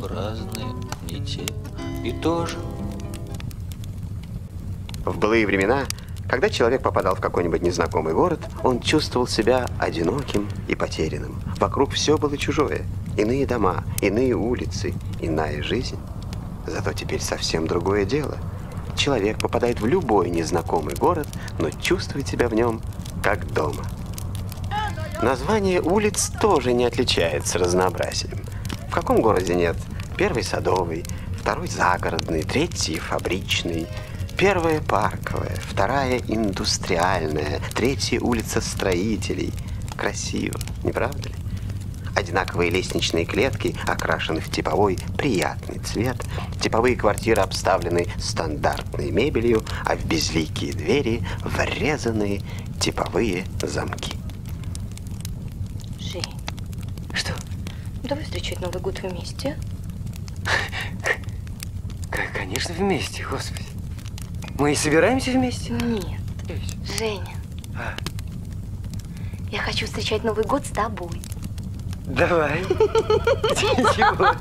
разные, не те и тоже. В былые времена, когда человек попадал в какой-нибудь незнакомый город, он чувствовал себя одиноким и потерянным. Вокруг все было чужое. Иные дома, иные улицы, иная жизнь. Зато теперь совсем другое дело. Человек попадает в любой незнакомый город, но чувствует себя в нем как дома. Название улиц тоже не отличается разнообразием. В каком городе нет? Первый садовый, второй загородный, третий фабричный, первая парковая, вторая индустриальная, третья улица строителей. Красиво, не правда ли? Одинаковые лестничные клетки окрашены в типовой приятный цвет. Типовые квартиры обставлены стандартной мебелью, а в безликие двери врезаны типовые замки. Жень. Что? Давай встречать Новый год вместе. Конечно, вместе, Господи. Мы и собираемся вместе? Нет. Женя. Я хочу встречать Новый год с тобой. Давай. Чего?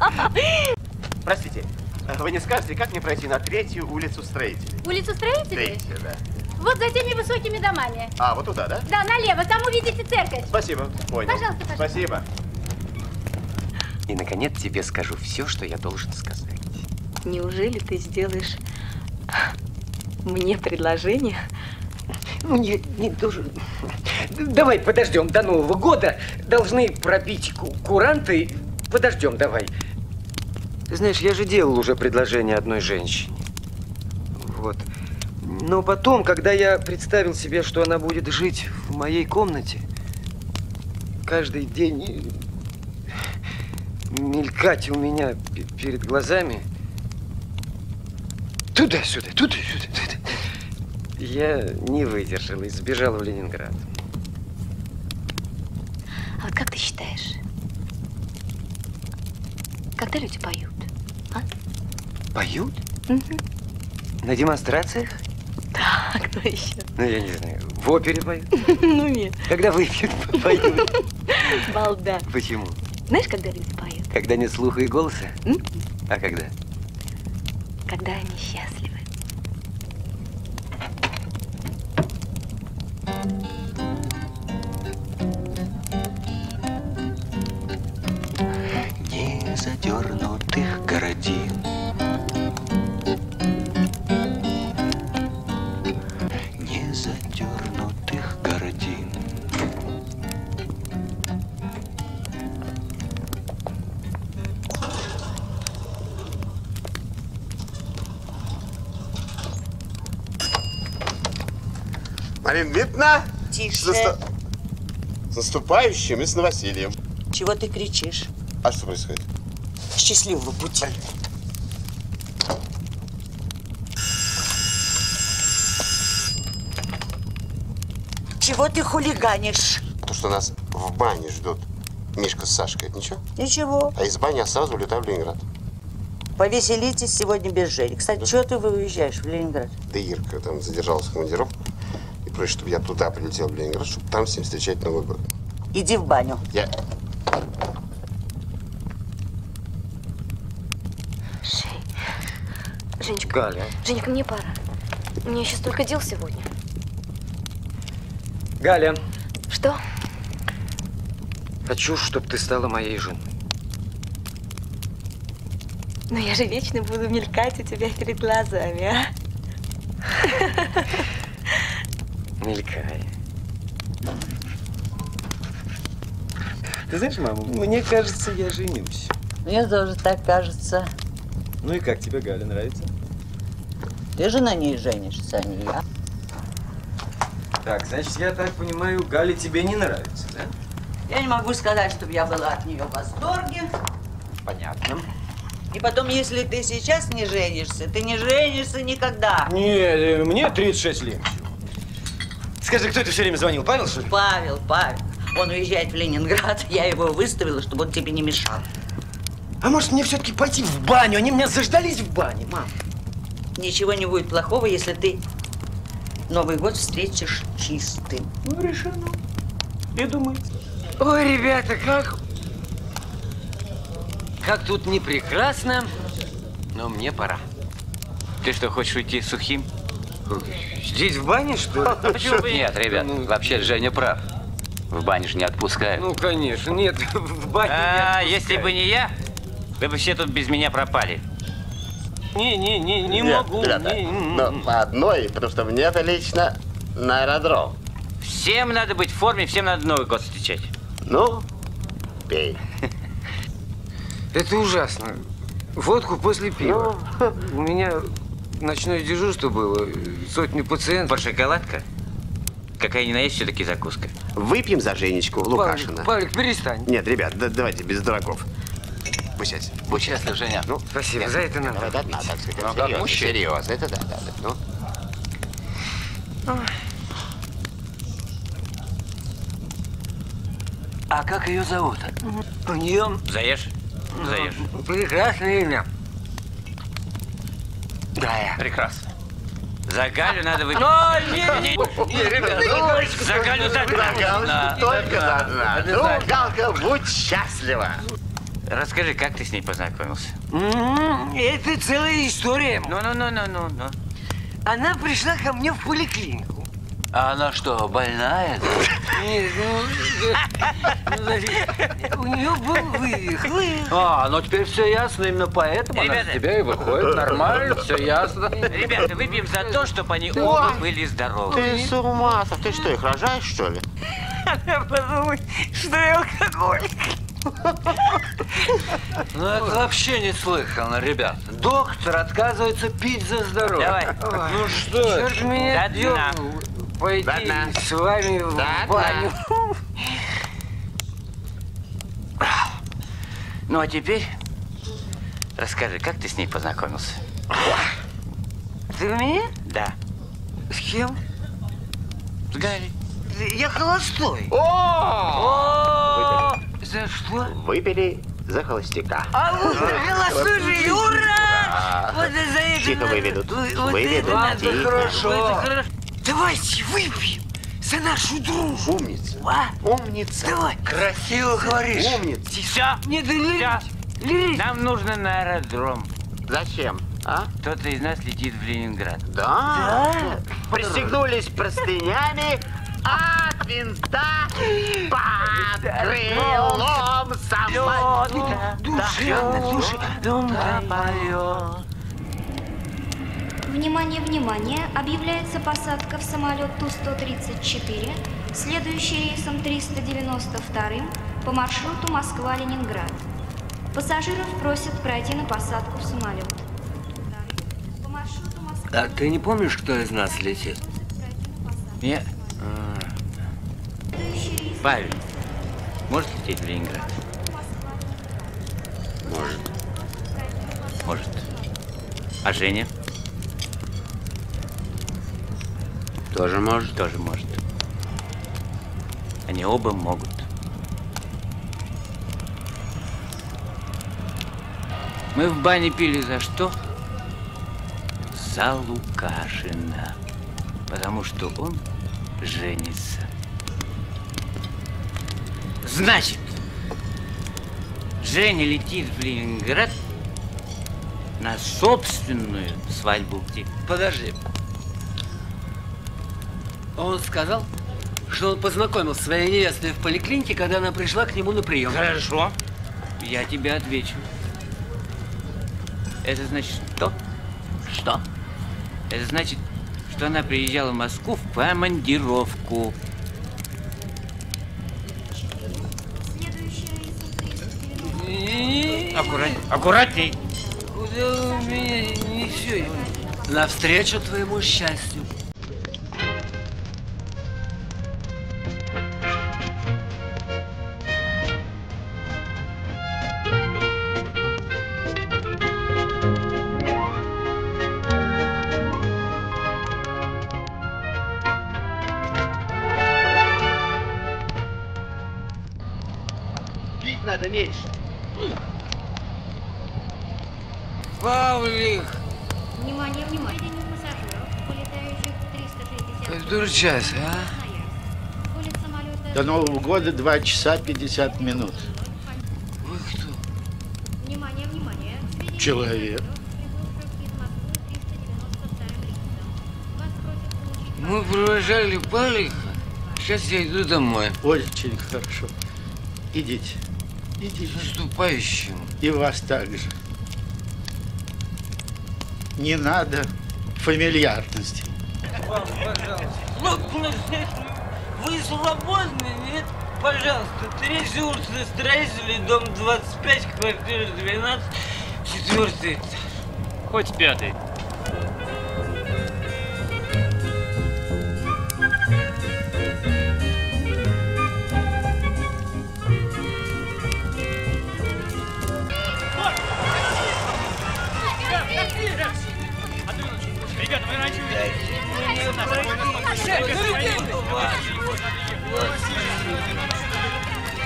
Простите, вы не скажете, как мне пройти на третью улицу строителей? Улицу строителей? Третья, да. Вот за теми высокими домами. А, вот туда, да? Да, налево, там увидите церковь. Спасибо, понял. Пожалуйста, пожалуйста. Спасибо. И, наконец, тебе скажу все, что я должен сказать. Неужели ты сделаешь мне предложение? Не должен. Давай подождем до Нового года. Должны пробить куранты. Подождем, давай. Ты знаешь, я же делал уже предложение одной женщине. Вот. Но потом, когда я представил себе, что она будет жить в моей комнате, каждый день мелькать у меня перед глазами, туда-сюда, туда-сюда, я не выдержал и сбежал в Ленинград. А вот как ты считаешь, когда люди поют, а? Поют? Угу. На демонстрациях? Да, кто еще? Ну, я не знаю. В опере поют? Ну, нет. Когда выпьют, поют. Балда. Почему? Знаешь, когда люди поют? Когда нет слуха и голоса? А когда? Когда они счастливы. Незадернутых городин, незадернутых городин. Марина Дмитриевна! Тише. С наступающим и с новосельем. Чего ты кричишь? А что происходит? Счастливого пути. Чего ты хулиганишь? То, что нас в бане ждут Мишка с Сашкой, это ничего? Ничего. А из бани я сразу улетаю в Ленинград. Повеселитесь сегодня без Жени. Кстати, чего ты выезжаешь в Ленинград? Да Ирка там задержалась в командировку. И просит, чтобы я туда прилетел, в Ленинград, чтобы там с ним встречать Новый год. Иди в баню. Женечка. Галя. Женечка, мне пора. Мне еще столько дел сегодня. Галя. Что? Хочу, чтобы ты стала моей женой. Ну я же вечно буду мелькать у тебя перед глазами, а? Мелькай. Ты знаешь, мама, мне кажется, я женюсь. Мне тоже так кажется. Ну и как тебе, Галя, нравится? Ты же на ней женишься, а не я. Так, значит, я так понимаю, Галя тебе не нравится, да? Я не могу сказать, чтобы я была от нее в восторге. Понятно. И потом, если ты сейчас не женишься, ты не женишься никогда. Не, мне 36 лет. Скажи, кто это все время звонил? Павел, что ли? Павел. Он уезжает в Ленинград. Я его выставила, чтобы он тебе не мешал. А может, мне все-таки пойти в баню? Они меня заждались в бане, мам. Ничего не будет плохого, если ты Новый год встретишь чистым. Ну, решено. И думай. Ой, ребята, как тут не прекрасно, но мне пора. Ты что, хочешь уйти сухим? Здесь в бане, что ли? А почему бы нет, ребят? Вообще Женя прав. В бане же не отпускают. Ну, конечно, нет, в бане не А отпускают. если бы не я, вы бы все тут без меня пропали. Не Нет, могу. ребята, но по одной, потому что мне-то лично на аэродром. Всем надо быть в форме, всем надо Новый год встречать. Ну, пей. Это ужасно. Водку после пива. У меня ночное дежурство было, сотни пациентов. Под шоколадка? Какая ни на есть все-таки закуска. Выпьем за Женечку Лукашина. Павлик, перестань. Нет, ребят, давайте без дураков. Пусть сядь. Будь счастлив, Женя. Ну, Спасибо, нет, за это надо. Давай, да, так сказать. Ну, как Серьезно, мужчина. серьезно. Это да. Ну. А как ее зовут? У нее Заешь? Заешь. прекрасное имя. Гая. Прекрасно. За Галю надо выпить. За Галю так надо. Только за одна. Ну, Галка, будь счастлива. Расскажи, как ты с ней познакомился? Это целая история. Ну. Она пришла ко мне в поликлинику. А она что, больная? Нет, у нее был вывих. Ну теперь все ясно, именно поэтому она Ребята. с тебя и выходит. Нормально, все ясно. Ребята, выпьем за то, чтобы они оба были здоровы. Ты с ума? Ты что, их рожаешь, что ли? Она подумает, что я алкоголик. Ну это вообще не слыхано, ребят. Доктор отказывается пить за здоровье. Давай. Ну что? Черт меня До дна. дёрнул пойти До дна. с вами в До баню. Ну а теперь расскажи, как ты с ней познакомился? Ты у меня? Да. С кем? С Галей. Я холостой. О! За что? Выпили за холостяка. А вы холостой же, ура! Вот и за это Тихо надо. выведут. Вот Выведут. это надо. Тихо. Хорошо. Это хорошо. Давайте выпьем за нашу дружбу. Умница. А? Умница. Давай. Красиво говоришь. Умница. Все. Не долить. Лить. Нам нужно на аэродром. Зачем? А? Кто-то из нас летит в Ленинград. Да. Пристегнулись простынями от винта под крылом самолета. Внимание, внимание! Объявляется посадка в самолет Ту-134, следующий рейсом 392 по маршруту Москва-Ленинград. Пассажиров просят пройти на посадку в самолет. По маршруту Москва. А ты не помнишь, кто из нас летит? Нет. Следующий рейс Павел, может лететь в Ленинград? Может. А Женя? Тоже может. Тоже может. Они оба могут. Мы в бане пили за что? За Лукашина. Потому что он женится. Значит, Женя летит в Ленинград на собственную свадьбу. Подожди. Он сказал, что он познакомился с своей невестой в поликлинике, когда она пришла к нему на прием. Хорошо. Я тебе отвечу. Это значит что? Что? Это значит, что она приезжала в Москву в командировку. следующий рейсом 390. Аккуратней. Куда вы меня несете? Навстречу твоему счастью. Пить надо меньше. Павлик, Внимание, внимание! Пассажиров, полетающих 360. который час, а? Вылет самолета. До Нового года 2 часа 50 минут. Вы кто? Внимание! человек. Мы провожали Палиха. Сейчас я иду домой. Очень хорошо. Идите. Идите. С наступающим. И вас также. Не надо фамильярности. Вы свободны, нет? Пожалуйста, 3 улица Строителей, дом 25, квартира 12, 4-й. Хоть 5-й. Ребята, вы раньше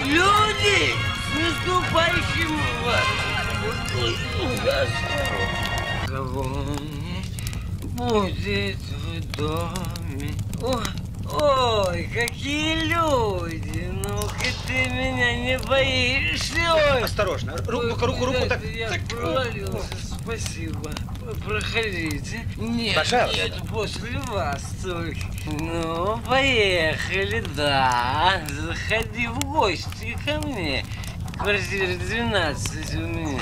Люди, с наступающим вас! Кого будет в доме? Ой, какие люди! Ну-ка ты меня не боишься? Ой. Осторожно, руку так. Я провалился, спасибо. Проходите. Нет, Пожалуйста. нет, после вас только. Ну, поехали, да. Заходи в гости ко мне. Квартира 12 у меня.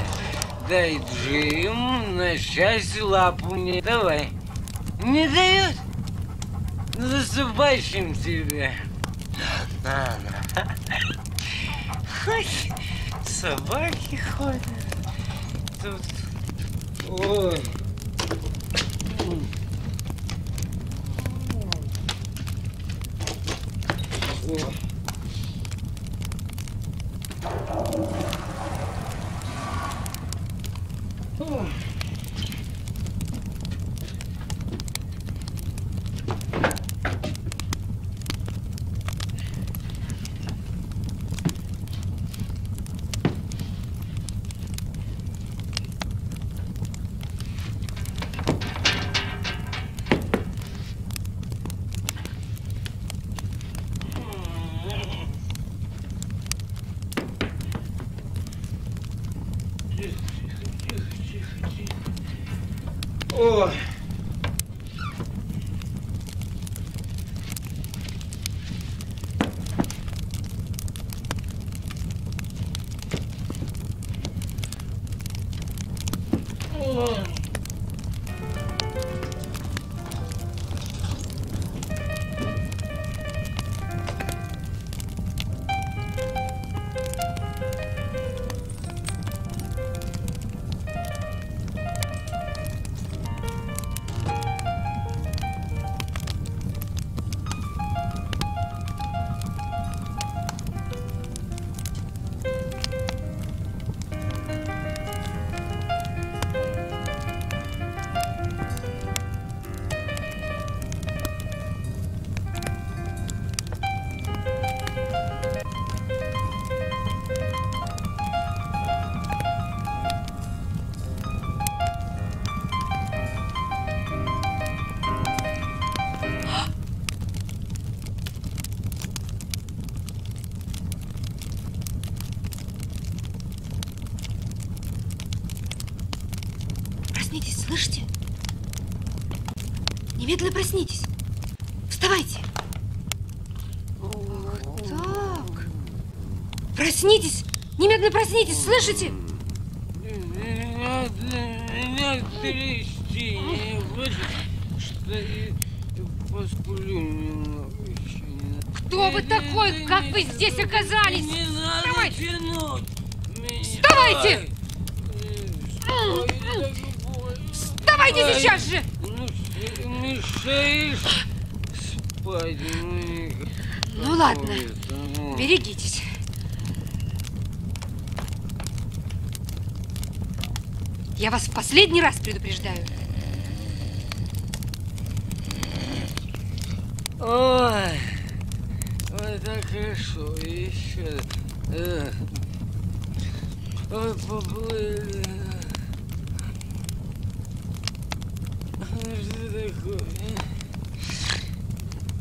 Дай Джим, на счастье лапу мне. Давай. Не дает? Ну, наступающим тебя. На. Ой, собаки ходят. Тут. Ой. Ой. Проснитесь, слышите? Немедленно проснитесь. Вставайте. Так. Проснитесь. Немедленно проснитесь, слышите? Меня трясти не хочет, что я посплю немного еще. Кто вы такой? Как вы здесь оказались? Не надо Вставайте. тянуть. Вставайте! Вставайте сейчас же! Мешаешь спать. Ну ладно, берегитесь. Я вас в последний раз предупреждаю. Ой, ой, так хорошо, еще. Ой, поплыли. Что такое?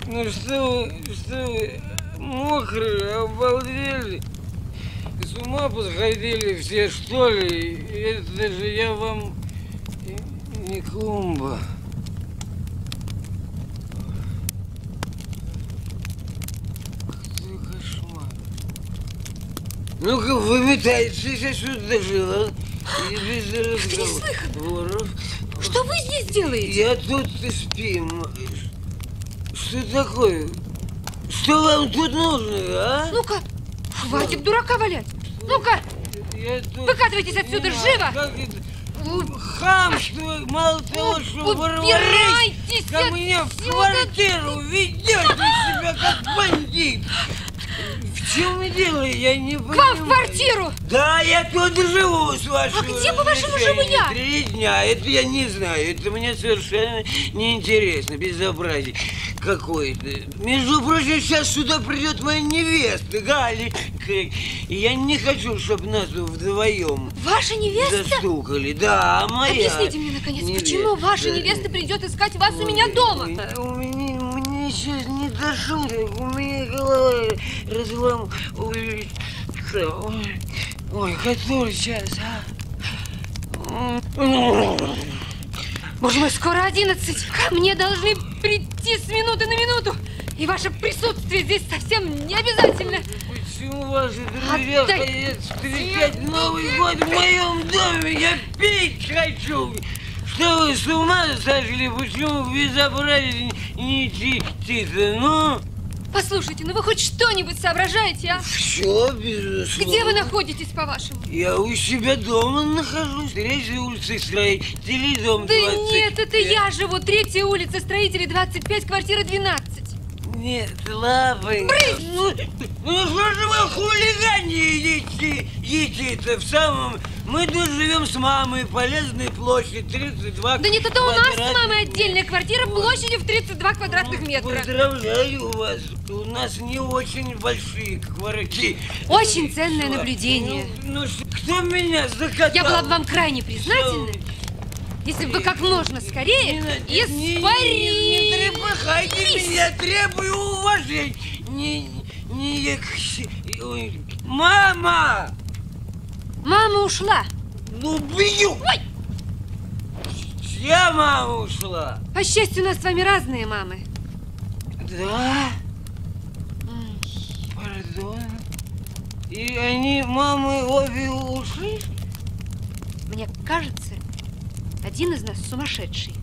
Ну что вы мокрые, обалдели? С ума посходили все, что ли? Это же я вам не клумба. Какой кошмар. Ну-ка, выметайтесь отсюда, жила. Без разговоров. Что вы здесь делаете? Я тут и спим. Что такое? Что вам тут нужно, а? Ну-ка, хватит дурака валять. Ну-ка, выкатывайтесь отсюда, живо! Хамство, мало того, что ворвались ко мне в квартиру, ведете себя как бандит. В чем дело, я не понимаю. К вам в квартиру? Да, я тут живу с вашим. А где, по-вашему, живу я? 3 дня, это я не знаю, это мне совершенно неинтересно, безобразие какое-то. Между прочим, сейчас сюда придет моя невеста, Галя. И я не хочу, чтобы нас вдвоем Ваша невеста? застукали. Да, моя. Объясните мне, наконец, невеста. почему ваша невеста придет искать вас у меня дома? Мне сейчас не до шуток, у меня голова разлом. Ой, который час, а? Боже мой, скоро 11. Мне должны прийти с минуты на минуту. И ваше присутствие здесь совсем не обязательно. Почему ваши друзья хотят встречать Новый год в моем доме? Я пить хочу. Что вы с ума сошли? Почему безобразие не чистится? Ну? Послушайте, ну вы хоть что-нибудь соображаете, а? Все, безусловно. Где вы находитесь, по-вашему? Я у себя дома нахожусь. 3-й улица Строителей, дом 20. Да нет, это я живу. 3-я улица Строителей, 25, квартира 12. Нет, лапонька. Ну что же вы хулигане едите в самом... Мы тут живем с мамой, Полезной площадь, 32 Да нет, это у нас с мамой отдельная квартира площадью в 32 квадратных метра. Поздравляю вас. У нас не очень большие квартиры. Очень ценное наблюдение. Ну, кто меня закатал? Я была бы вам крайне признательна, если бы вы как можно скорее испарились. Не трепыхайте меня, требую уважения. Мама! Мама ушла. Ну, бью! Ой! Чья мама ушла? По счастью, у нас с вами разные мамы. Да? Пардон. И они, мамы, обе ушли? Мне кажется, один из нас сумасшедший.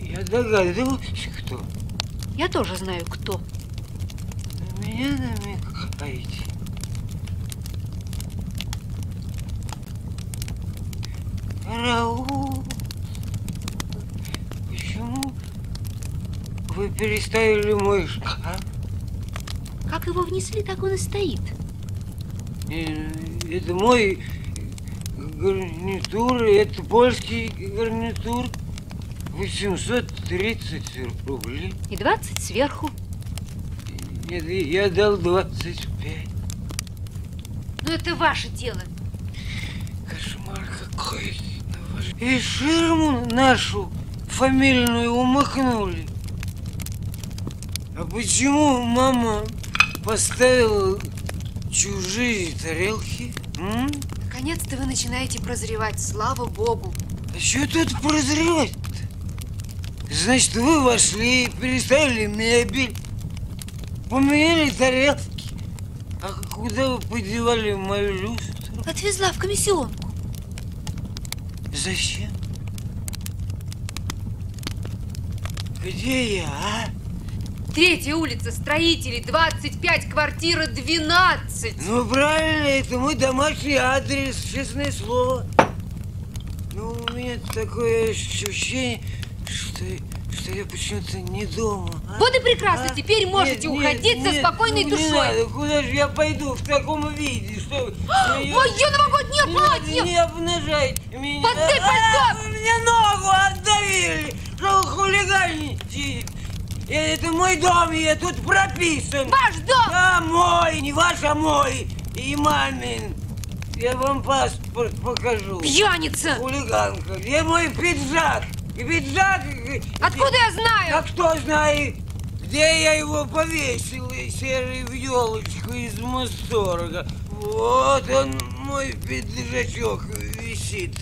Я догадываюсь, кто. Я тоже знаю, кто. На меня намекаете. Караул. Почему вы переставили мой шкаф? Как его внесли, так он и стоит. Это мой гарнитур, это польский гарнитур. 830 рублей. И 20 сверху. Нет, я дал 25. Но это ваше дело. Кошмар какой. И ширму нашу фамильную умыкнули. А почему мама поставила чужие тарелки? Наконец-то вы начинаете прозревать, слава богу. А что тут прозревать-то? Значит, вы вошли, переставили мебель, поменяли тарелки. А куда вы подевали мою люстру? Отвезла в комиссионку. Зачем? Где я, а? 3-я улица Строителей, 25, квартира 12. Ну, правильно, это мой домашний адрес, честное слово. Ну, у меня такое ощущение, что я почему-то не дома. А? Вот и прекрасно, теперь можете уходить со спокойной душой. Не надо, куда же я пойду в таком виде, что... Мое новогоднее платье! Не обнажайте меня. Поддай пальто! Вы мне ногу отдавили! Что вы хулиганите? Это мой дом, я тут прописан. Ваш дом? Да, мой, не ваш, а мой. И мамин. Я вам паспорт покажу. Пьяница! Хулиганка. Где мой пиджак? И пиджак... Откуда я знаю? А кто знает? Где я его повесил, серый в елочку из Мосторга? Вот он, мой пиджачок, висит.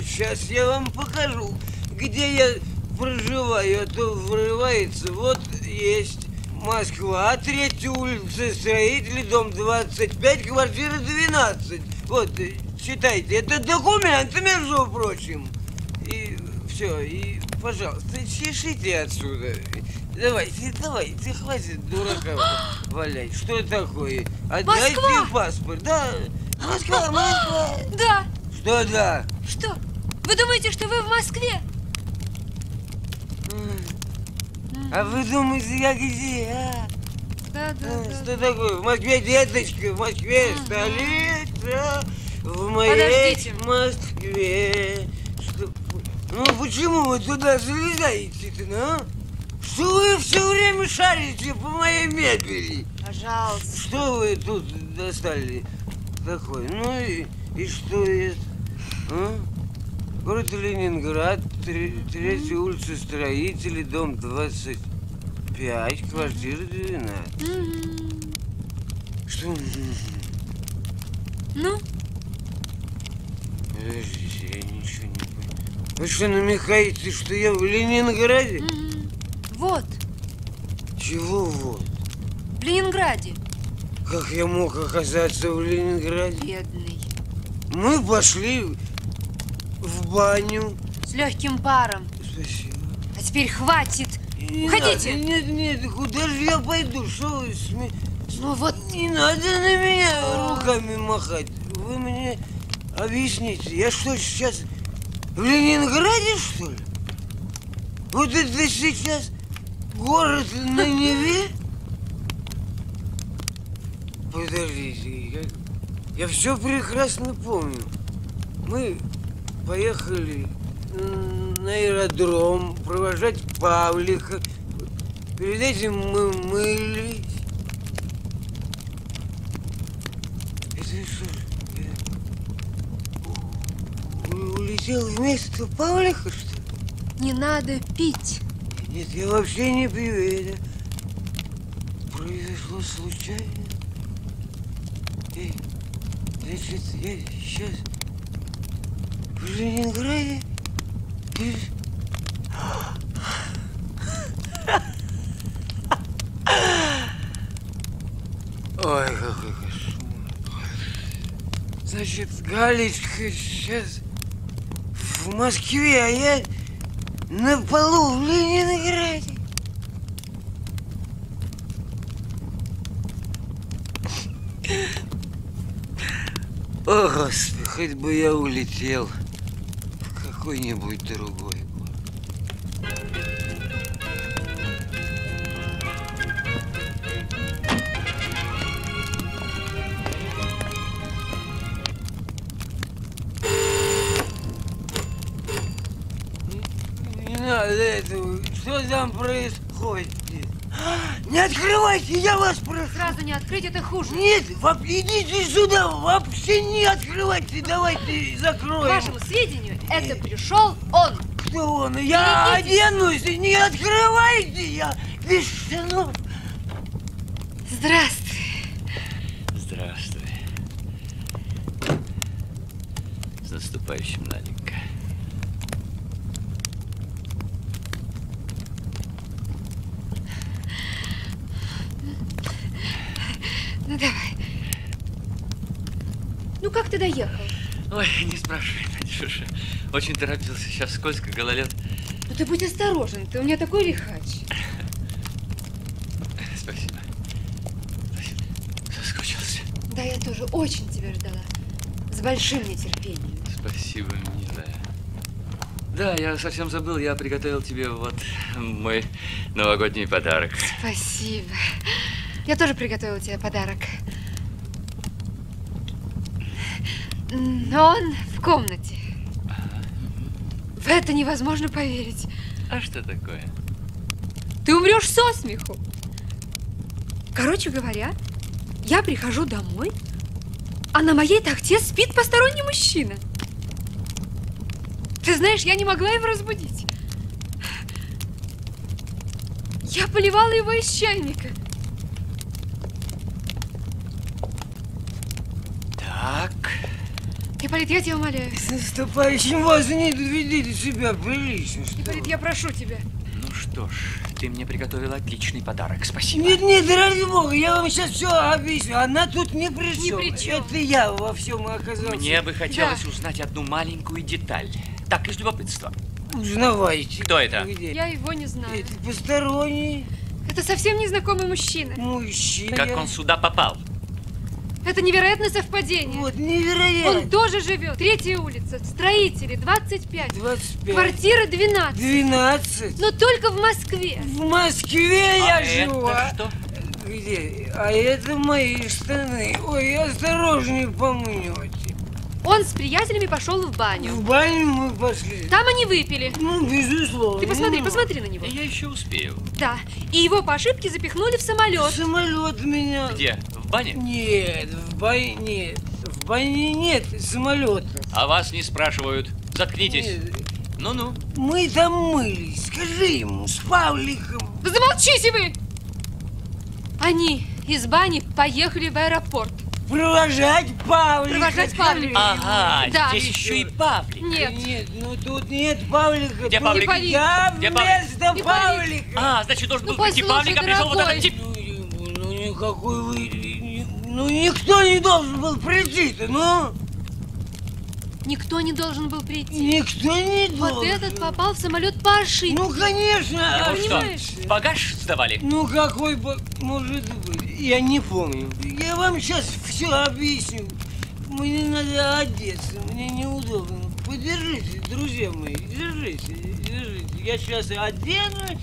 Сейчас я вам покажу, где я проживаю. А то врывается. Вот есть Москва, 3-я улица Строителей, дом 25, квартира 12. Вот, читайте. Это документы, между прочим. И все, и, пожалуйста, чешите отсюда. Давайте, хватит дурака валять. Что такое? Отдайте паспорт. Да, Москва. Да. Что да? Что? Вы думаете, что вы в Москве? А вы думаете, я где, а? Да. Что такое? В Москве, деточка, в Москве столица. В моей Москве. Что? Ну почему вы туда залезаете-то, ну? Что вы все время шарите по моей мебели? Пожалуйста. Что вы тут достали такое? Ну и что это? А? Город Ленинград, 3-я улица Строителей, дом 25, квартира 12. Что? Ну? Подождите, я ничего не понимаю. Вы что, намекаете, что я в Ленинграде? Вот. Чего вот? В Ленинграде. Как я мог оказаться в Ленинграде? Бедный. Мы пошли в баню. С легким паром. Спасибо. А теперь хватит. Не Уходите. надо, нет, куда же я пойду? Что вы Ну вот. Не надо на меня руками махать. Вы мне объясните, я что, сейчас в Ленинграде, что ли? Вот это сейчас город на Неве? Подождите, я все прекрасно помню. Мы поехали на аэродром провожать Павлика. Перед этим мы мылись. Это что же? Улетел вместо Павлика, что ли? Не надо пить. Нет, я вообще не пью. Это произошло случайно. Значит, я сейчас в Ленинграде. Ой, какой кошмар. Значит, Галечка сейчас в Москве, а я на полу в Ленинграде. О, Господи, хоть бы я улетел в какой-нибудь другой город. Не надо этого. Что там происходит? Не открывайте, я вас прошу. Сразу не открыть, это хуже. Нет, идите сюда, вообще не открывайте, давайте закроем. К вашему сведению, это пришел он. Кто он? Я оденусь, не открывайте, я без штанов. Здравствуй. Здравствуй. С наступающим, Наденька. Ну, давай. Ну, как ты доехал? Ой, не спрашивай, Надюша. Очень торопился. Сейчас скользко, гололед. Ну, ты будь осторожен. Ты у меня такой лихач. Спасибо. Спасибо. Соскучился. Да, я тоже очень тебя ждала. С большим нетерпением. Спасибо, милая. Да, я совсем забыл. Я приготовил тебе вот мой новогодний подарок. Спасибо. Я тоже приготовила тебе подарок. Но он в комнате. В это невозможно поверить. А что такое? Ты умрешь со смеху. Короче говоря, я прихожу домой, а на моей тахте спит посторонний мужчина. Ты знаешь, я не могла его разбудить. Я поливала его из чайника. Так. Ипполит, я тебя умоляю. С наступающим вас не ведите себя прилично. Ипполит, я прошу тебя. Ну что ж, ты мне приготовила отличный подарок. Спасибо. Нет, нет, ради бога, я вам сейчас все объясню. Она тут ни при чем. Ни при чем. Это я во всем оказался. Мне бы хотелось узнать одну маленькую деталь. Так, из любопытства. Узнавайте. Кто это? Где? Я его не знаю. Это посторонний. Это совсем незнакомый мужчина. Мужчина. Как он сюда попал? Это невероятное совпадение. Вот, невероятно. Он тоже живет. 3-я улица. Строители, 25. 25. Квартира 12. 12. Но только в Москве. В Москве я живу. Это что? Где? А это мои штаны. Ой, осторожнее помнете. Он с приятелями пошел в баню. В баню мы пошли. Там они выпили. Ну, безусловно. Ты посмотри на него. Я еще успею. Да. И его по ошибке запихнули в самолет. Самолет меня. Где? В бане? Нет, в бане нет. В бане нет самолета. А вас не спрашивают. Заткнитесь. Нет. Ну-ну. Мы там мылись. Скажи ему, с Павликом. Да замолчите вы! Они из бани поехали в аэропорт. Провожать Павлика. Провожать Павлика. Ага, Да. здесь еще и Павлик. Нет. Нет, ну тут нет Павлика. Где Тут Павлик? Я Где Павлик? вместо Не Павлика. А, значит, должен Ну, был прийти послушай, Павлик, а пришел вот дорогой. этот тип. Ну, никакой вы... Ну, никто не должен был прийти-то, ну. Никто не должен был прийти. Никто не должен. Вот этот попал в самолет по ошибке. Ну, конечно. Его что, понимаешь? багаж сдавали? Ну, какой бы... Может быть. Я не помню. Я вам сейчас все объясню. Мне надо одеться. Мне неудобно. Подержите, друзья мои. Держите. Я сейчас одену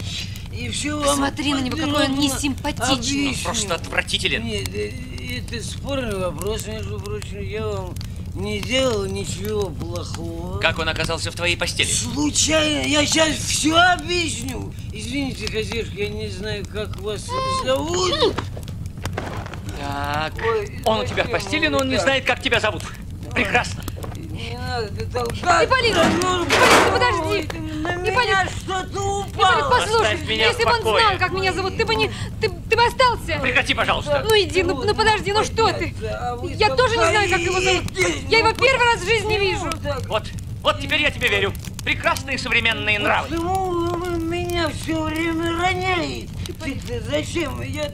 и все вам... Посмотри на него, какой он несимпатичный. Он просто отвратителен. Нет, это спорный вопрос, между прочим. Я вам не делал ничего плохого. Как он оказался в твоей постели? Случайно. Я сейчас все объясню. Извините, хозяюшка, я не знаю, как вас зовут. Так, Ой, он у тебя в постели, но он не знает, как тебя зовут. Прекрасно. Не надо толкать. Ипполит, Ну, подожди. На Ипполит, меня что-то Ипполит, упало. послушай, Оставь меня если в бы он покое. знал, как меня зовут, ты бы остался. Прекрати, пожалуйста. Ну иди, ну подожди, ну что ты? Я тоже не знаю, как его зовут. Я его первый раз в жизни вижу. Вот теперь я тебе верю. Прекрасные современные нравы. Почему вы меня все время роняете? Зачем? Я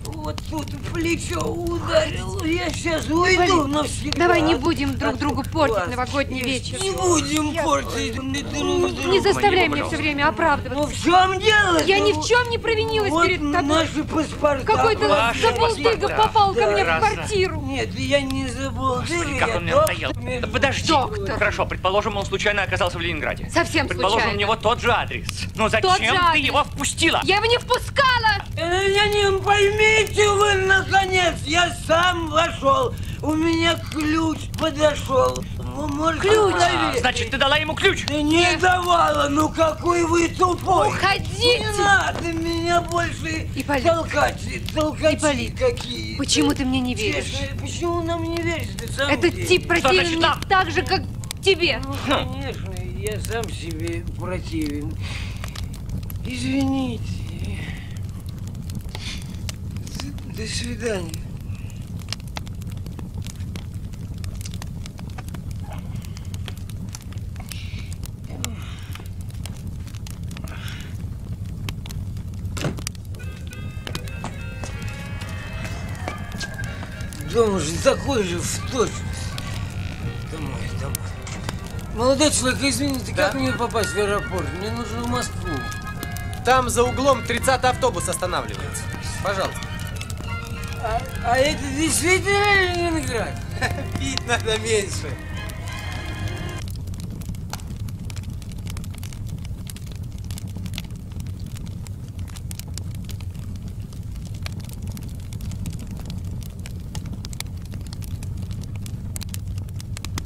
вот тут в плечо ударил. Я сейчас уйду навсегда. Давай не будем друг другу портить новогодний вечер. Не будем портить друг друга. Не заставляй меня все время оправдываться. Ну в чем дело? Я ни в чем не провинилась Вот перед тобой. наши паспорта. Какой-то Ваши забулдыга паспорта. попал ко мне в Разно. квартиру. Нет, я не забыл. Господи, как он мне надоел. Да подожди. Доктор. Хорошо, предположим, он случайно оказался в Ленинграде. Совсем Предположим, случайно. у него тот же адрес. Но Тот зачем же ты адрес. его впустила? Я его не впускала. Я не поймите вы, наконец, я сам вошел. У меня ключ подошел. Ну, может, Ключ? проверить. Значит, ты дала ему ключ? Да не давала, ну какой вы тупой. Уходите. Не надо меня больше Ипполит. толкать. Толкачи Ипполит, какие. почему ты мне не веришь? Честно, почему нам не веришь? Ты сам Этот веришь. тип противен значит мне так? так же, как тебе. Ну, конечно, я сам себе противен. Извините. До свидания. Дом же такой же в точности. Домой. Молодой человек, извините, как мне попасть в аэропорт? Мне нужно в Москву. Там за углом 30-й автобус останавливается. Пожалуйста. А это действительно Ленинград? Пить надо меньше.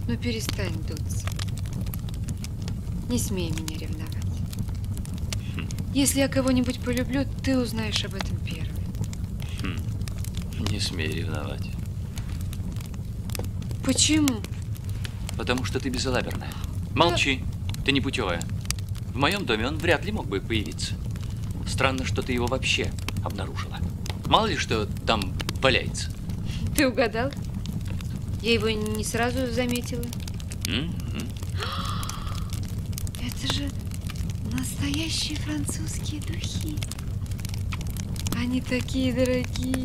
Ну перестань дуться. Не смей меня ревновать. Если я кого-нибудь полюблю, ты узнаешь об этом первым. Не смей ревновать. Почему? Потому что ты безалаберная. Молчи. Ты не путевая. В моем доме он вряд ли мог бы появиться. Странно, что ты его вообще обнаружила. Мало ли, что там валяется. Ты угадал? Я его не сразу заметила. Это же настоящие французские духи. Они такие дорогие.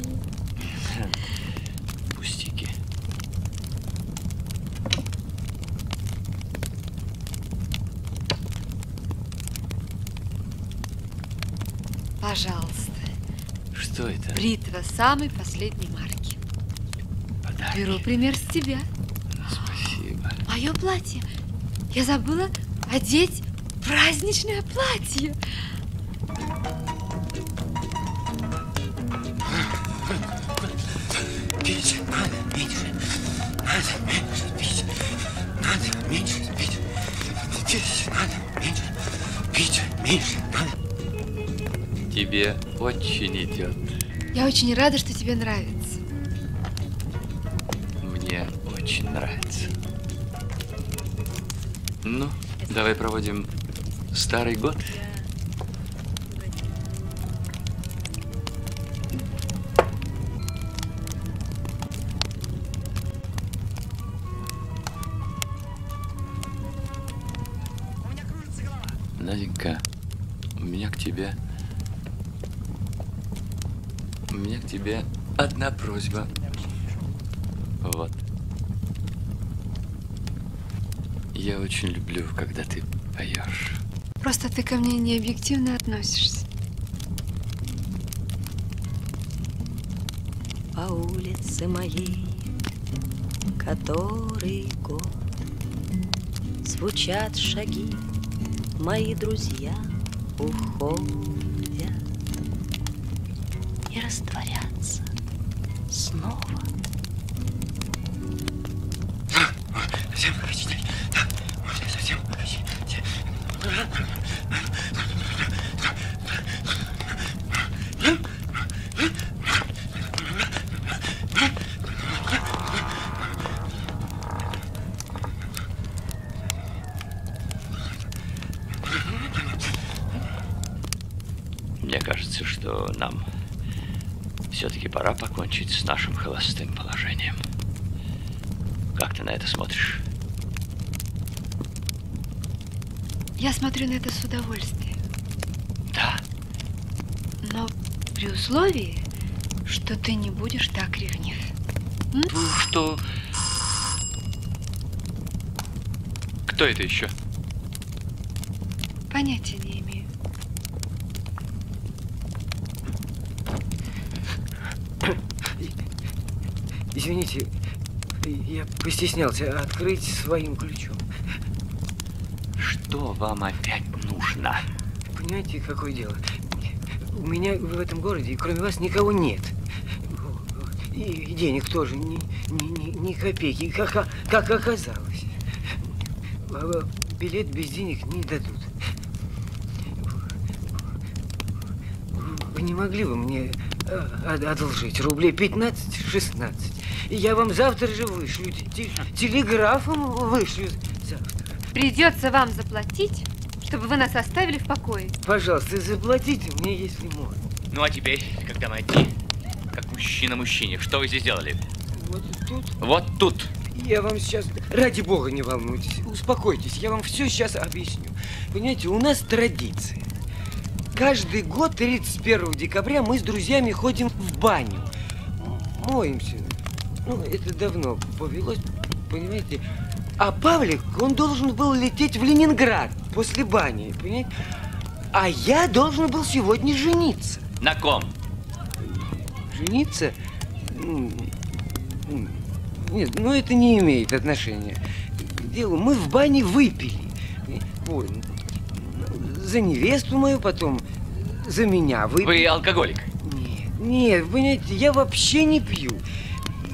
Пустяки. Пожалуйста. Что это? Бритва самой последней марки. Подарки. Беру пример с тебя. Спасибо. Мое платье. Я забыла одеть праздничное платье. Пить надо меньше. Надо меньше пить. Надо меньше пить. Пить надо меньше. Пить меньше надо. Тебе очень идет. Я очень рада, что тебе нравится. Мне очень нравится. Ну, давай проводим старый год. Наденька, у меня к тебе одна просьба. Вот. Я очень люблю, когда ты поешь. Просто ты ко мне не объективно относишься. По улице моей, который год, звучат шаги, мои друзья уходят и растворятся снова. Совсем покачать. Можно совсем покачать. Мне кажется, что нам все-таки пора покончить с нашим холостым положением. Как ты на это смотришь? Я смотрю на это с удовольствием. Да. Но при условии, что ты не будешь так ревнив. Что? Кто это еще? Понятия не имею. Извините, я постеснялся открыть своим ключом. Что вам опять нужно? Понимаете, какое дело? У меня в этом городе, кроме вас, никого нет. И денег тоже ни копейки, как оказалось. Билет без денег не дадут. Вы не могли бы мне одолжить рублей 15-16? Я вам завтра же вышлю, телеграфом вышлю завтра. Придется вам заплатить, чтобы вы нас оставили в покое. Пожалуйста, заплатите мне, если можно. Ну а теперь, когда мы одни, как мужчина мужчине, что вы здесь делали? Вот тут. Вот тут. Я вам сейчас, ради бога, не волнуйтесь, успокойтесь, я вам все сейчас объясню. Понимаете, у нас традиция. Каждый год 31 декабря мы с друзьями ходим в баню. Моемся. Ну, это давно повелось, понимаете. А Павлик, он должен был лететь в Ленинград после бани, понимаете? А я должен был сегодня жениться. На ком? Жениться? Нет, ну это не имеет отношения к делу. Мы в бане выпили. Вот. За невесту мою, потом за меня выпили. Вы алкоголик? Нет, понимаете, я вообще не пью.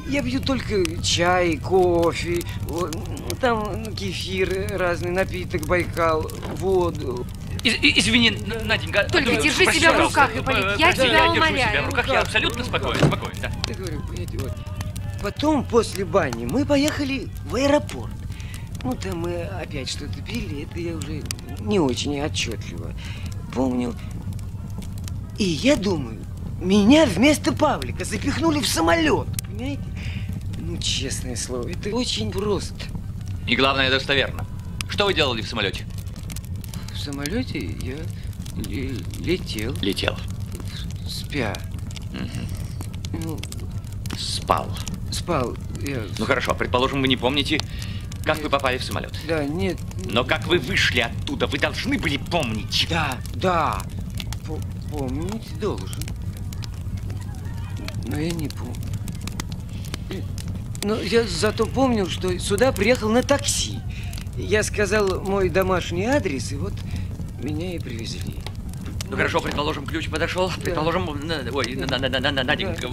Я пью только чай, кофе, вот, там кефир, разный напиток, Байкал, воду. Извини, Наденька. Только держи себя в руках, Ипполит, я тебя умоляю. Я держу себя в руках, я абсолютно спокоен, да. Я говорю, понимаете, вот. Потом, после бани, мы поехали в аэропорт. Ну, там мы опять что-то пили, это я уже не очень отчетливо помню. И я думаю, меня вместо Павлика запихнули в самолет, понимаете? Ну, честное слово, это очень просто. И главное, достоверно. Что вы делали в самолете? В самолете я летел. Летел. Спя. Ну, спал. Спал. Ну хорошо, предположим, вы не помните, как вы попали в самолет. Да, нет. Но как вы вышли оттуда, вы должны были помнить. Да. Помнить должен. Но я не помню. Но я зато помню, что сюда приехал на такси. Я сказал мой домашний адрес, и вот меня и привезли. Ну хорошо, предположим, ключ подошел. Предположим, ой, Наденька,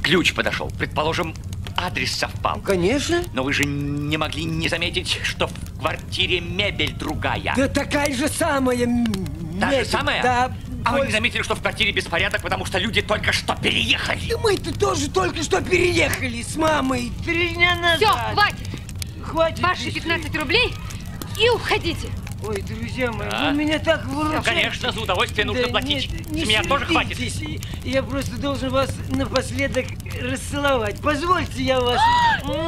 ключ подошел. Предположим, адрес совпал. Конечно. Но вы же не могли не заметить, что в квартире мебель другая. Да такая же самая мебель. Та же самая? Да. А вы не заметили, что в квартире беспорядок, потому что люди только что переехали? Да мы-то тоже только что переехали с мамой 3 дня назад. Все, хватит. Хватит. Ваши 15 рублей и уходите. Ой, друзья мои, вы меня так выручаете. Конечно, за удовольствие нужно платить. Нет, С меня тоже хватит. Я просто должен вас напоследок расцеловать. Позвольте, я вас...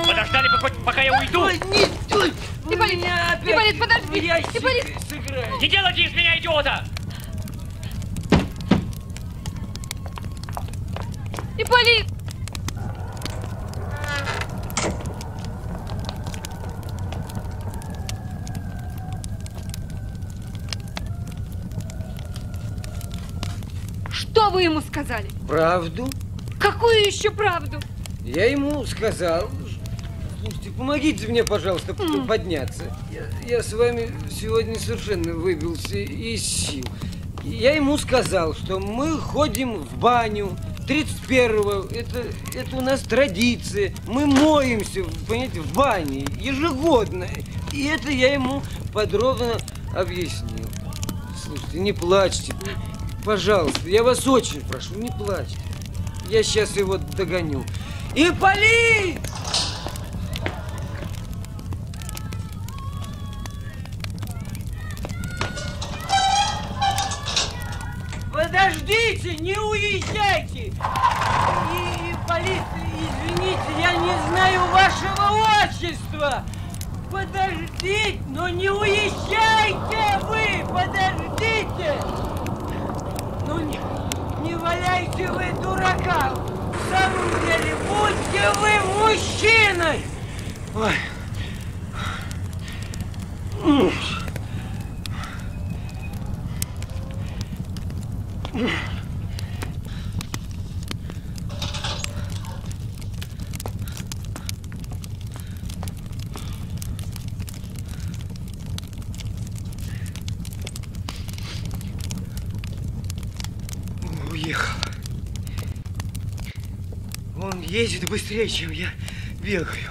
Подождали, пока я уйду. Ой, нет, ой, Ипполит, подожди. Ипполит. Не делайте из меня идиота. Ипполит. Что вы ему сказали? Правду. Какую еще правду? Я ему сказал, слушайте, помогите мне, пожалуйста, подняться. Я с вами сегодня совершенно выбился из сил. Я ему сказал, что мы ходим в баню 31-го. Это у нас традиция. Мы моемся, понимаете, в бане ежегодно. И это я ему подробно объяснил. Слушайте, не плачьте. Пожалуйста, я вас очень прошу, не плачьте. Я сейчас его догоню. Ипполит! Подождите, не уезжайте! Ипполит, извините, я не знаю вашего отчества! Подождите, но не уезжайте вы! Подождите! Ну, не валяйте вы дурака! В самом деле, будьте вы мужчиной! Ой. Уехал. Он едет быстрее, чем я бегаю.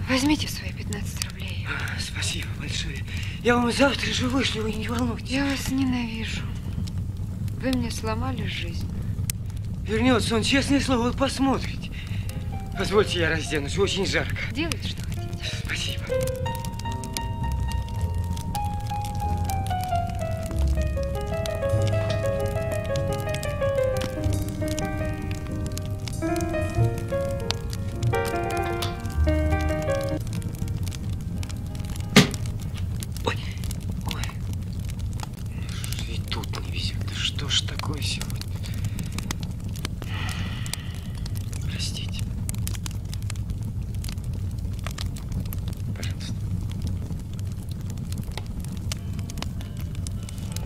Возьмите свои 15 рублей. Спасибо большое. Я вам завтра же вышлю, вы не волнуйтесь. Я вас ненавижу. Вы мне сломали жизнь. Вернется он, честное слово, вы посмотрите. Позвольте, я разденусь, очень жарко. Делайте, что хотите. Спасибо.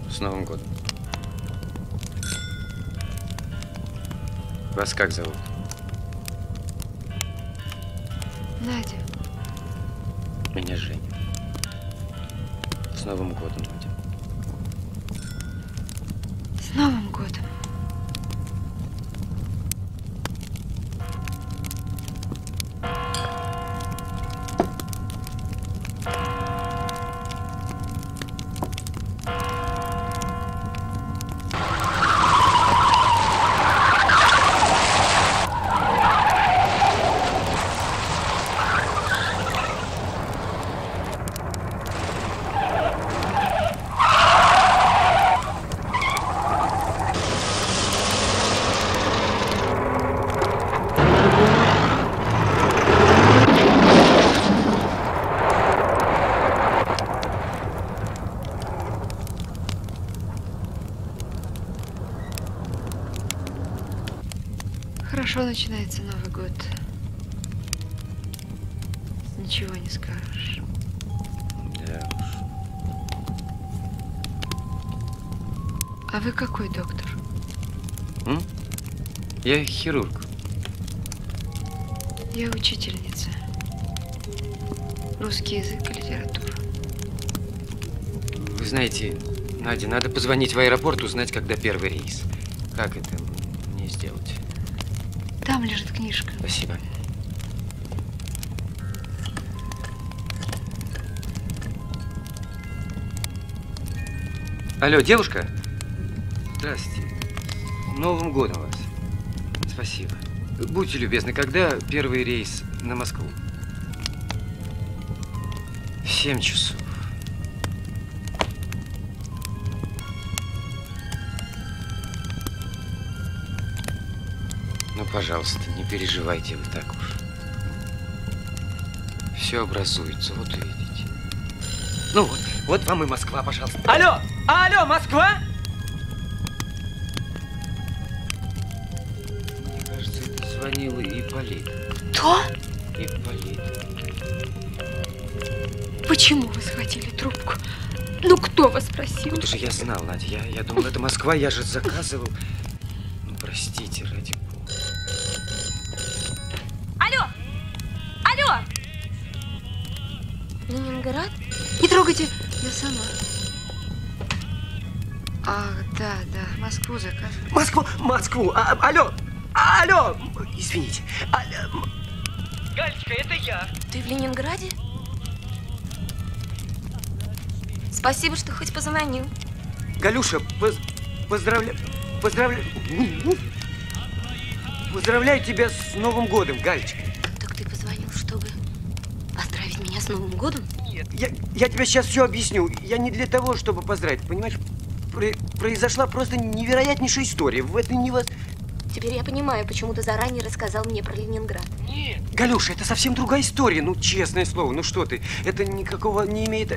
С Новым годом. Вас как зовут? Надя. Меня Женя. С Новым годом, Надя. С Новым годом. Хорошо начинается Новый год. Ничего не скажешь. Да уж. А вы какой доктор? Я хирург. Я учительница. Русский язык и литература. Вы знаете, Надя, надо позвонить в аэропорт, узнать, когда первый рейс. Как это мне сделать? Там лежит книжка. Спасибо. Алло, девушка? Здравствуйте. С Новым годом вас. Спасибо. Будьте любезны, когда первый рейс на Москву? В 7 часов. Ну, пожалуйста, не переживайте вы так уж. Все образуется, вот увидите. Ну вот вам и Москва, пожалуйста. Алло! Алло, Москва! Мне кажется, это звонил Ипполит. Кто? Ипполит. Почему вы схватили трубку? Ну, кто вас просил? Вот уже я знал, Надя. Я думал, это Москва, я же заказывал. Ну, простите, ради бога. Алло! Алло! Ленинград? Не трогайте, я сама. Ах, да, Москву заказываю. Москву! Алло! Алло! Извините. Алло. Галечка, это я. Ты в Ленинграде? Спасибо, что хоть позвонил. Галюша, поздравляю тебя с Новым годом, Галечка. Так ты позвонил, чтобы поздравить меня с Новым годом? Нет, я тебе сейчас все объясню. Я не для того, чтобы поздравить, понимаешь? Произошла просто невероятнейшая история. В это не вас... Теперь я понимаю, почему ты заранее рассказал мне про Ленинград. Нет. Галюша, это совсем другая история. Ну, честное слово, ну что ты? Это никакого не имеет...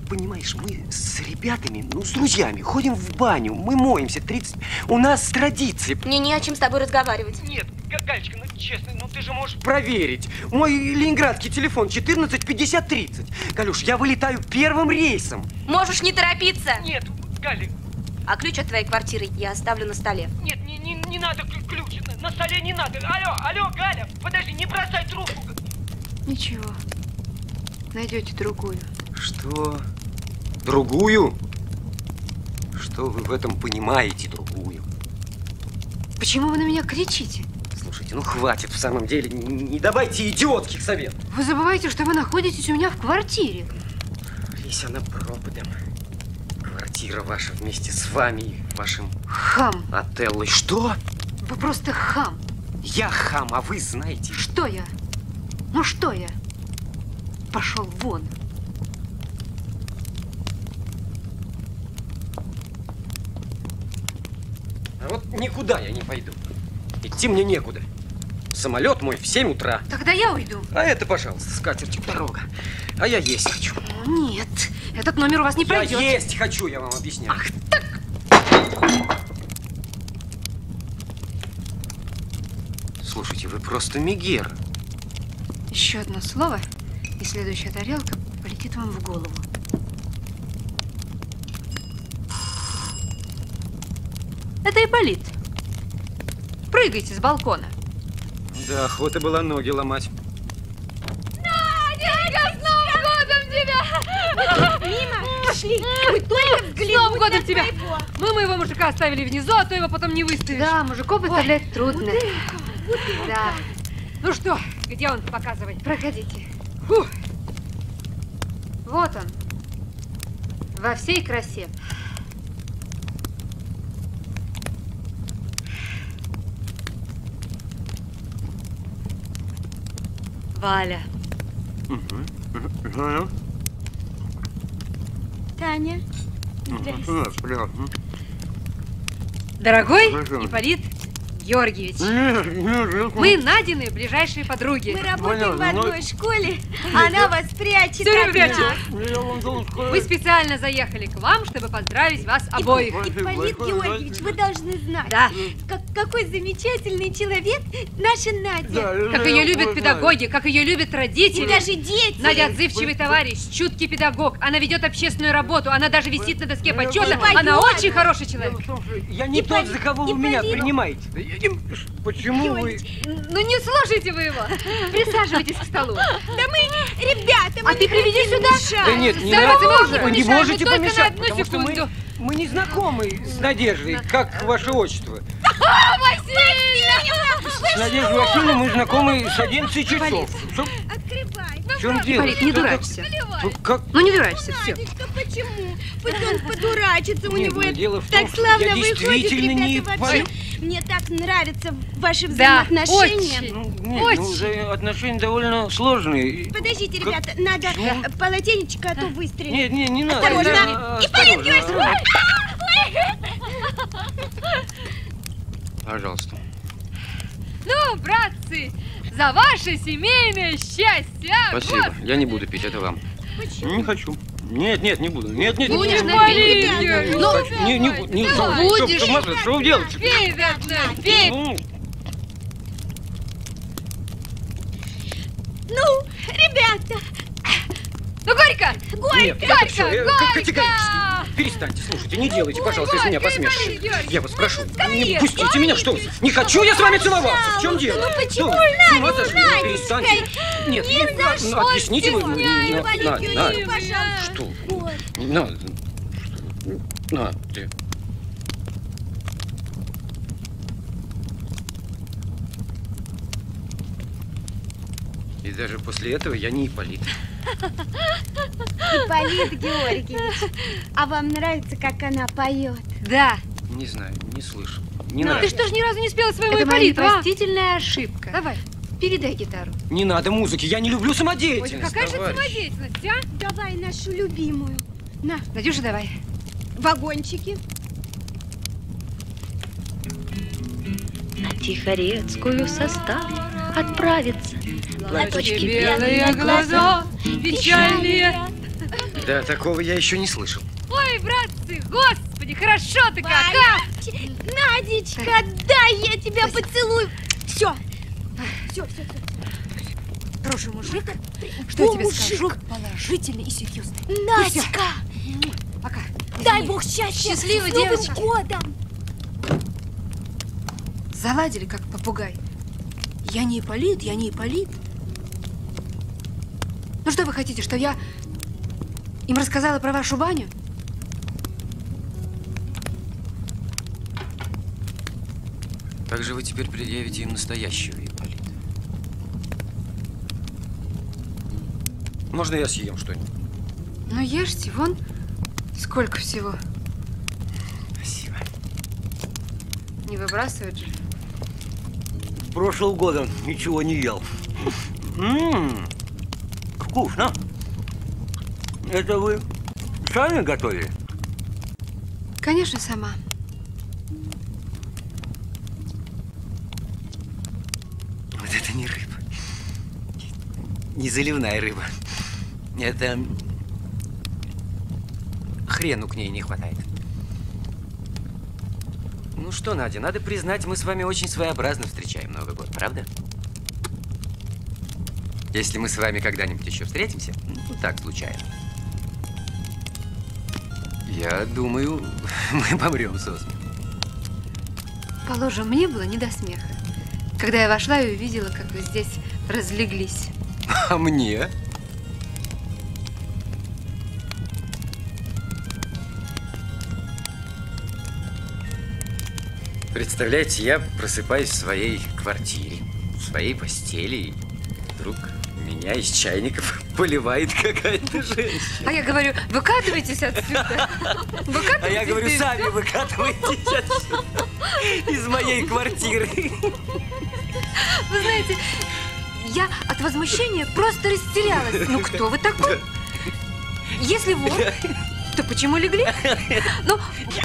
Понимаешь, мы с ребятами, ну, с друзьями, ходим в баню, мы моемся, 30... У нас традиции. Мне не о чем с тобой разговаривать. Нет, Галечка, ну, честно, ну, ты же можешь проверить. Мой ленинградский телефон 14 50 30. Галюш, я вылетаю первым рейсом. Можешь не торопиться. Нет, Галя. А ключ от твоей квартиры я оставлю на столе. Нет, не надо ключ, на столе не надо. Алло, Галя, подожди, не бросай трубку. Ничего, найдете другую. Что? Другую? Что вы в этом понимаете, другую? Почему вы на меня кричите? Слушайте, ну хватит, в самом деле, не давайте идиотских советов. Вы забываете, что вы находитесь у меня в квартире. Лись она пропадом. Квартира ваша вместе с вами и вашим... Хам. Отеллой. Что? Вы просто хам. Я хам, а вы знаете... Что я? Ну что я? Пошел вон. А вот никуда я не пойду. Идти мне некуда. Самолет мой в 7 утра. Тогда я уйду. А это, пожалуйста, с катертью дорога. А я есть хочу. Нет, этот номер у вас не пройдет. Я есть хочу, я вам объясняю. Ах так! Слушайте, вы просто мегера. Еще одно слово, и следующая тарелка полетит вам в голову. Это Ипполит. Прыгайте с балкона. Да, охота была ноги ломать. Наденька, с Новым годом тебя! Мимо, пошли. Мы только взглянуть. С Новым годом на тебя! твоего. Мы моего мужика оставили внизу, а то его потом не выставишь. Да, мужиков выставлять трудно. Да. Ну что, где он? Показывай. Проходите. Фух. Вот он. Во всей красе. Валя. Таня. Дорогой Ипполит, Георгиевич, мы Надины ближайшие подруги. Мы работаем в одной школе, она вас прячет. Все время от нас. прячет. Мы специально заехали к вам, чтобы поздравить вас обоих. Ипполит Георгиевич, вы должны знать, Да. какой замечательный человек наша Надя. Как ее любят педагоги, как ее любят родители. И даже дети. Надя отзывчивый товарищ, чуткий педагог. Она ведет общественную работу, она даже висит на доске почета. Она очень хороший человек. Я не тот, за кого вы меня принимаете. Почему вы... Ну не слушайте вы его. Присаживайтесь к столу. Да мы, ребята, мы А ты приведи сюда. Да нет, не Давайте надо. мужа. Вы не Мешаем, можете но только помешать, на одну потому что секунду. мы не знакомы с Надеждой. Как ваше отчество? Васильевна! С Надеждой Васильевной мы знакомы с 11 часов. Открывай. В чем дело? Ипполит, не дурачься. Как? Ну не дурачься, все. Надечка, почему? Пусть он подурачится, у Нет, него ну, это дело в так том, что славно я выходит, действительно не ребята, вообще. Ипполит. Мне так нравятся ваши Да, взаимоотношения. Нет, Очень. ну, уже отношения довольно сложные. Подождите, ребята, надо полотенечко, а то выстрелить. Нет, не надо. Осторожно. Ипполит Георгиевич! Пожалуйста. Ну, братцы, за ваше семейное счастье. А, Спасибо. Господи. Я не буду пить, это вам. Почему? Не хочу. Нет, не буду. Нет. Будешь не напить? хочу. Ну, Не будешь. что вы делаете? Пей, Бертна, пей. Ну, ребята, Ну, Горько! Нет, Горько! это всё, Горько! категорически. Перестаньте, слушайте, не делайте, пожалуйста, из меня Горько, посмешище. Ипполит Георгиевич, Я вас прошу, скорее, не пустите меня, что вы? Не хочу я с вами целоваться. В чем дело? ну почему Что вы, с ума Надя, сошли? Надечка? Перестаньте. Нет, Ни за что объясните вы. стесняй, Ипполит Надя, Георгиевич, пожалуйста. Что? Вот. Надя. И даже после этого я не Ипполит. Ипполит Георгиевич, а вам нравится, как она поет? Да. Не знаю, не слышу. Не Ну, ты нравится. что ж ни разу не спела своему Это моя Ипполиту, а? непростительная ошибка. Давай. Передай гитару. Не надо музыки, я не люблю Ой, самодеятельность. какая же товарищ. самодеятельность, а? Давай нашу любимую. На, Надюша, давай. вагончики. На Тихорецкую состав отправится. Платочки белые глаза, печальные. Да, такого я еще не слышал. Ой, братцы, господи, хорошо-то как, а! Надечка, дай я тебя поцелую. Все. Все. Хороший мужик. Что я тебе скажу? Положительный и серьезный. Надечка, Пока. дай Бог счастья. Счастливо, С Новым девочки. годом. Заладили, как попугай. Я не Ипполит, я не Ипполит. Ну что вы хотите, что я им рассказала про вашу баню? Как же вы теперь предъявите им настоящего Ипполита? Можно я съем что-нибудь? Ну ешьте, вон сколько всего. Спасибо. Не выбрасывать же. Прошлого года ничего не ел. Вкусно. Это вы сами готовили? Конечно, сама. Вот это не рыба. Не заливная рыба. Это... Хрену к ней не хватает. Ну что, Надя, надо признать, мы с вами очень своеобразно встречаем Новый год, правда? Если мы с вами когда-нибудь еще встретимся, ну, так случайно, я думаю, мы помрем со смеху. Положим, мне было не до смеха, когда я вошла и увидела, как вы здесь разлеглись. А мне? Представляете, я просыпаюсь в своей квартире, в своей постели, и вдруг меня из чайников поливает какая-то женщина. А я говорю, выкатывайтесь отсюда. А я говорю, сами выкатывайтесь отсюда, из моей квартиры. Вы знаете, я от возмущения просто растерялась. Ну, кто вы такой? Если вор, То почему легли? Ну,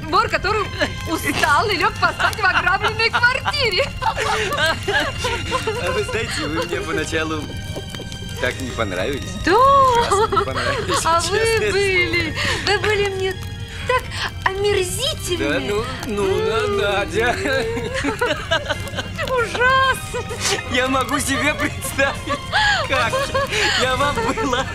вор, который устал и лег поспать в ограбленной квартире. А вы знаете, вы мне поначалу так не понравились. Да. Ужасно не понравились, А честное вы были мне так омерзительны. Да, ну, Надя. Ужасно. Я могу себе представить, как я вам была.